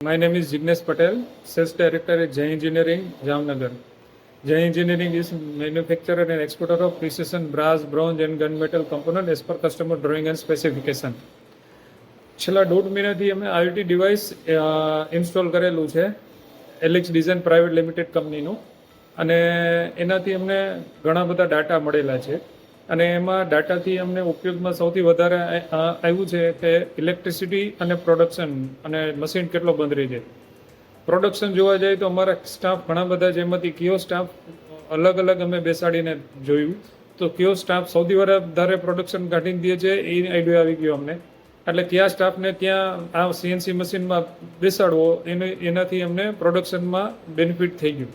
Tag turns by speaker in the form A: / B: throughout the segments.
A: My name is Jignesh Patel, Sales Director at Jai Engineering, Jamnagar. Jai Engineering is manufacturer and exporter of precision brass, bronze and gunmetal component as per customer drawing and specification. છેલ્લા 1.5 મહિનાથી અમે IoT device install કરેલું છે Alex design private limited કંપનીનું, અને એનાથી અમને ઘણા બધા ડાટા મળેલા છે. અને એમાં ડાટાથી અમને ઉપયોગમાં સૌથી વધારે આવ્યું છે કે ઇલેક્ટ્રિસિટી અને પ્રોડક્શન અને મશીન કેટલો બંધ રહી જાય. પ્રોડક્શન જોવા જાય તો અમારા સ્ટાફ ઘણા બધા, જેમાંથી કયો સ્ટાફ અલગ અલગ અમે બેસાડીને જોયું તો કયો સ્ટાફ સૌથી વધારે પ્રોડક્શન કાઢીને દે છે એ આઈડિયા આવી ગયો અમને. એટલે કયા સ્ટાફને ત્યાં આ સીએનસી મશીનમાં બેસાડવો એનાથી અમને પ્રોડક્શનમાં બેનિફિટ થઈ ગયું.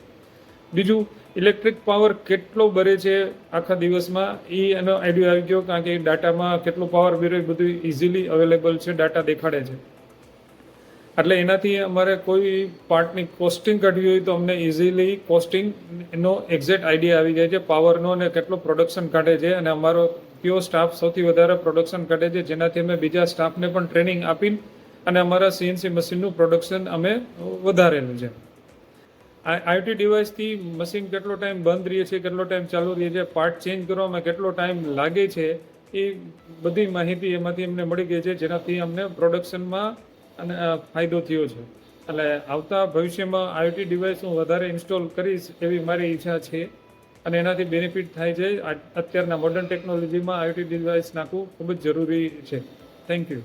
A: બીજું, ઇલેક્ટ્રિક પાવર કેટલો બરે છે આખા દિવસમાં એનો આઈડિયા આવી ગયો, કારણ કે ડાટામાં કેટલો પાવર બરે બધું ઇઝીલી અવેલેબલ છે, ડાટા દેખાડે છે. એટલે એનાથી અમારે કોઈ પાર્ટની કોસ્ટિંગ કાઢવી હોય તો અમને ઇઝીલી કોસ્ટિંગનો એક્ઝેક્ટ આઈડિયા આવી જાય છે, પાવરનો અને કેટલો પ્રોડક્શન કાઢે છે અને અમારો કયો સ્ટાફ સૌથી વધારે પ્રોડક્શન કાઢે છે, જેનાથી અમે બીજા સ્ટાફને પણ ટ્રેનિંગ આપીને અને અમારા સીએનસી મશીનનું પ્રોડક્શન અમે વધારેલું છે. IoT ડિવાઇસથી મશીન કેટલો ટાઈમ બંધ રહે છે, કેટલો ટાઈમ ચાલુ રહે છે, પાર્ટ ચેન્જ કરવામાં કેટલો ટાઈમ લાગે છે, એ બધી માહિતી એમાંથી અમને મળી ગઈ છે, જેનાથી અમને પ્રોડક્શનમાં અને ફાયદો થયો છે. એટલે આવતા ભવિષ્યમાં IoT ડિવાઇસ હું વધારે ઇન્સ્ટોલ કરીશ એવી મારી ઈચ્છા છે, અને એનાથી બેનિફિટ થાય છે. અત્યારના મોડર્ન ટેકનોલોજીમાં IoT ડિવાઇસ નાખવું ખૂબ જ જરૂરી છે. Thank you.